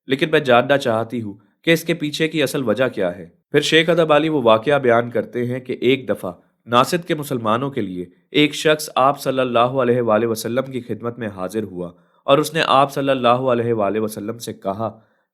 لیکن میں جاننا چاہتی ہوں کہ اس کے پیچھے کی اصل وجہ کیا ہے۔ پھر شیخ ادب علی وہ واقعہ بیان کرتے ہیں کہ ایک دفعہ ناسد کے مسلمانوں کے لیے ایک شخص آپ صلی اللہ علیہ وآلہ وسلم کی خدمت میں حاضر ہوا اور اس نے آپ صلی اللہ علیہ وآلہ وسلم سے کہا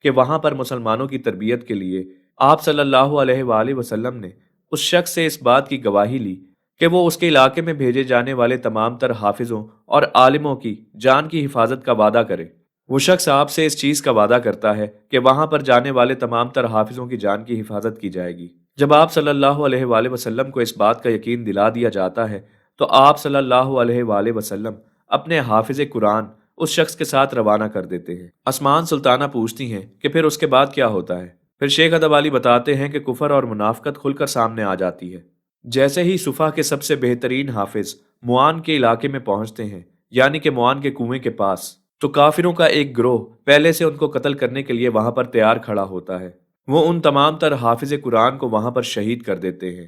کہ وہاں پر مسلمانوں کی تربیت کے لیے آپ صلی اللہ علیہ وآلہ وسلم نے اس شخص سے اس بات کی گواہی لی کہ وہ اس کے علاقے میں بھیجے جانے والے تمام تر حافظوں اور عالموں کی جان کی حفاظت کا وعدہ کرے۔ وہ شخص آپ سے اس چیز کا وعدہ کرتا ہے کہ وہاں پر جانے والے تمام تر حافظوں کی جان کی حفاظت کی جائے گی۔ جب آپ صلی اللہ علیہ وآلہ وسلم کو اس بات کا یقین دلا دیا جاتا ہے تو آپ صلی اللہ علیہ وآلہ وسلم اپنے حافظ قرآن اس شخص کے ساتھ روانہ کر دیتے ہیں۔ اسمان سلطانہ پوچھتی ہیں کہ پھر اس کے بعد کیا ہوتا ہے؟ پھر شیخ ادب علی بتاتے ہیں کہ کفر اور منافقت کھل کر سامنے آ جاتی ہے۔ جیسے ہی صفا کے سب سے بہترین حافظ معان کے علاقے میں پہنچتے ہیں، یعنی کہ معان کے کنویں کے پاس، تو کافروں کا ایک گروہ پہلے سے ان کو قتل کرنے کے لیے وہاں پر تیار کھڑا ہوتا ہے۔ وہ ان تمام تر حافظ قرآن کو وہاں پر شہید کر دیتے ہیں۔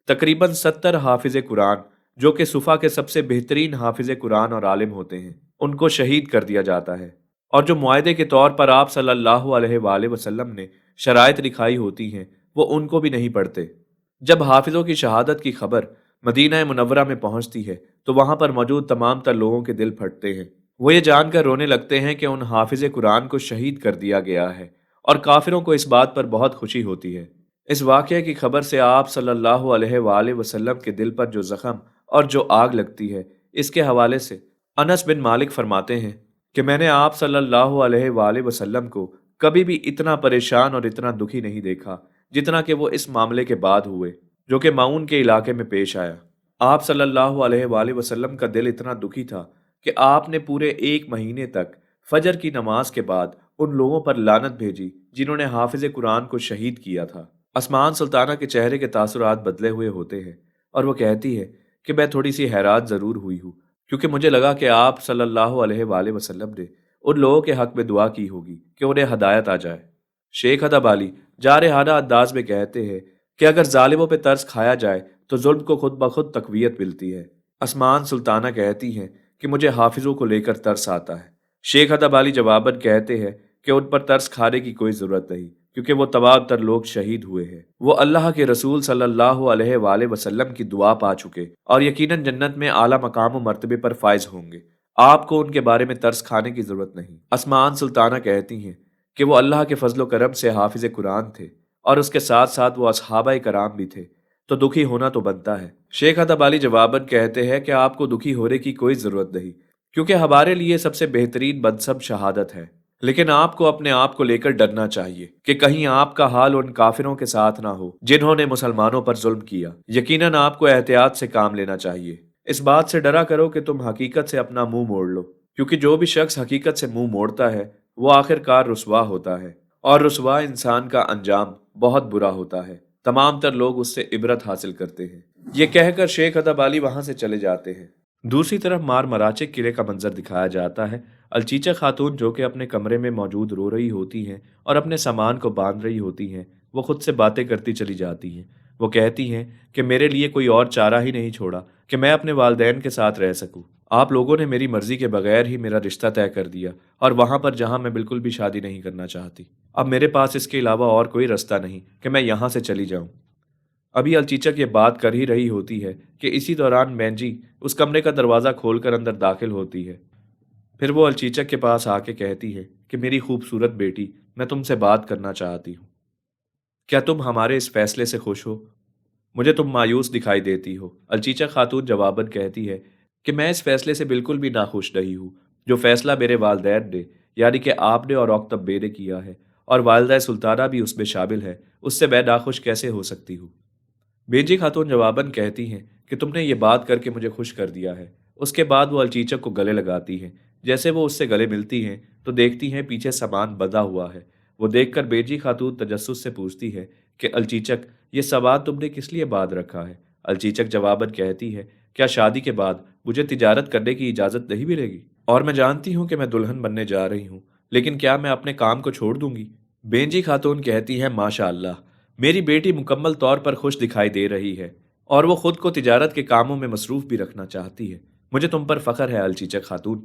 تقریباً 70 حافظ قرآن جو کہ صفا کے سب سے بہترین حافظ قرآن اور عالم ہوتے ہیں، ان کو شہید کر دیا جاتا ہے، اور جو معاہدے کے طور پر آپ صلی اللہ علیہ وآلہ وسلم نے شرائط لکھائی ہوتی ہیں وہ ان کو بھی نہیں پڑھتے۔ جب حافظوں کی شہادت کی خبر مدینہ منورہ میں پہنچتی ہے تو وہاں پر موجود تمام تر لوگوں کے دل پھٹتے ہیں۔ وہ یہ جان کر رونے لگتے ہیں کہ ان حافظ قرآن کو شہید کر دیا گیا ہے، اور کافروں کو اس بات پر بہت خوشی ہوتی ہے۔ اس واقعے کی خبر سے آپ صلی اللہ علیہ وآلہ وسلم کے دل پر جو زخم اور جو آگ لگتی ہے، اس کے حوالے سے انس بن مالک فرماتے ہیں کہ میں نے آپ صلی اللہ علیہ وآلہ وسلم کو کبھی بھی اتنا پریشان اور اتنا دکھی نہیں دیکھا جتنا کہ وہ اس معاملے کے بعد ہوئے جو کہ معون کے علاقے میں پیش آیا۔ آپ صلی اللہ علیہ وآلہ وسلم کا دل اتنا دکھی تھا کہ آپ نے پورے 1 مہینے تک فجر کی نماز کے بعد ان لوگوں پر لعنت بھیجی جنہوں نے حافظ قرآن کو شہید کیا تھا۔ اسمان سلطانہ کے چہرے کے تاثرات بدلے ہوئے ہوتے ہیں اور وہ کہتی ہے کہ میں تھوڑی سی حیران ضرور ہوئی ہوں، کیونکہ مجھے لگا کہ آپ صلی اللہ علیہ وآلہ وسلم نے ان لوگوں کے حق میں دعا کی ہوگی کہ انہیں ہدایت آ جائے۔ شیخ ادب علی جارحانہ انداز میں کہتے ہیں کہ اگر ظالموں پہ ترس کھایا جائے تو ظلم کو خود بخود تقویت ملتی ہے۔ اسمان سلطانہ کہتی ہیں کہ مجھے حافظوں کو لے کر ترس آتا ہے۔ شیخ ادب علی جواباً کہتے ہیں کہ ان پر ترس کھانے کی کوئی ضرورت نہیں، کیونکہ وہ تمام تر لوگ شہید ہوئے ہیں۔ وہ اللہ کے رسول صلی اللہ علیہ وآلہ وسلم کی دعا پا چکے اور یقیناً جنت میں اعلیٰ مقام و مرتبے پر فائز ہوں گے۔ آپ کو ان کے بارے میں ترس کھانے کی ضرورت نہیں۔ اسمان سلطانہ کہتی ہیں کہ وہ اللہ کے فضل و کرم سے حافظ قرآن تھے اور اس کے ساتھ ساتھ وہ اصحابہ کرام بھی تھے، تو دکھی ہونا تو بنتا ہے۔ شیخ ادب علی جواباً کہتے ہیں کہ آپ کو دکھی ہونے کی کوئی ضرورت نہیں، کیونکہ ہمارے لیے سب سے بہترین منصب شہادت ہے، لیکن آپ کو اپنے آپ کو لے کر ڈرنا چاہیے کہ کہیں آپ کا حال ان کافروں کے ساتھ نہ ہو جنہوں نے مسلمانوں پر ظلم کیا۔ یقیناً آپ کو احتیاط سے کام لینا چاہیے۔ اس بات سے ڈرا کرو کہ تم حقیقت سے اپنا منہ موڑ لو، کیونکہ جو بھی شخص حقیقت سے منہ موڑتا ہے وہ آخر کار رسوا ہوتا ہے، اور رسوا انسان کا انجام بہت برا ہوتا ہے۔ تمام تر لوگ اس سے عبرت حاصل کرتے ہیں۔ یہ کہہ کر شیخ ادب علی وہاں سے چلے جاتے ہیں۔ دوسری طرف مار مراچک قلعے کا منظر دکھایا جاتا ہے۔ الچیچہ خاتون جو کہ اپنے کمرے میں موجود رو رہی ہوتی ہیں اور اپنے سامان کو باندھ رہی ہوتی ہیں، وہ خود سے باتیں کرتی چلی جاتی ہیں۔ وہ کہتی ہیں کہ میرے لیے کوئی اور چارہ ہی نہیں چھوڑا کہ میں اپنے والدین کے ساتھ رہ سکوں۔ آپ لوگوں نے میری مرضی کے بغیر ہی میرا رشتہ طے کر دیا، اور وہاں پر جہاں میں بالکل بھی شادی نہیں کرنا چاہتی۔ اب میرے پاس اس کے علاوہ اور کوئی رستہ نہیں کہ میں یہاں سے چلی جاؤں۔ ابھی الچیچک یہ بات کر ہی رہی ہوتی ہے کہ اسی دوران مینجی اس کمرے کا دروازہ کھول کر اندر داخل ہوتی ہے۔ پھر وہ الچیچک کے پاس آ کے کہتی ہے کہ میری خوبصورت بیٹی، میں تم سے بات کرنا چاہتی ہوں۔ کیا تم ہمارے اس فیصلے سے خوش ہو؟ مجھے تم مایوس دکھائی دیتی ہو۔ الچیچک خاتون جواباً کہتی ہے کہ میں اس فیصلے سے بالکل بھی ناخوش نہیں ہوں، جو فیصلہ میرے والدین نے، یعنی کہ آپ نے اور اوقتب بے نے کیا ہے، اور والدہ سلطانہ بھی اس میں شامل ہے، اس سے میں ناخوش کیسے ہو سکتی ہوں؟ بیجی خاتون جواباً کہتی ہیں کہ تم نے یہ بات کر کے مجھے خوش کر دیا ہے۔ اس کے بعد وہ الچیچک کو گلے لگاتی ہیں۔ جیسے وہ اس سے گلے ملتی ہیں تو دیکھتی ہیں پیچھے سامان بندھا ہوا ہے۔ وہ دیکھ کر بیجی خاتون تجسس سے پوچھتی ہے کہ الچیچک، یہ سامان تم نے کس لیے باندھ رکھا ہے؟ الچیچک جواباً کہتی ہے کیا شادی کے بعد مجھے تجارت کرنے کی اجازت نہیں ملے گی؟ اور میں جانتی ہوں کہ میں دلہن بننے جا رہی ہوں، لیکن کیا میں اپنے کام کو چھوڑ دوں گی؟ بینجی خاتون کہتی ہے ماشاء اللہ، میری بیٹی مکمل طور پر خوش دکھائی دے رہی ہے، اور وہ خود کو تجارت کے کاموں میں مصروف بھی رکھنا چاہتی ہے۔ مجھے تم پر فخر ہے الچیچک خاتون۔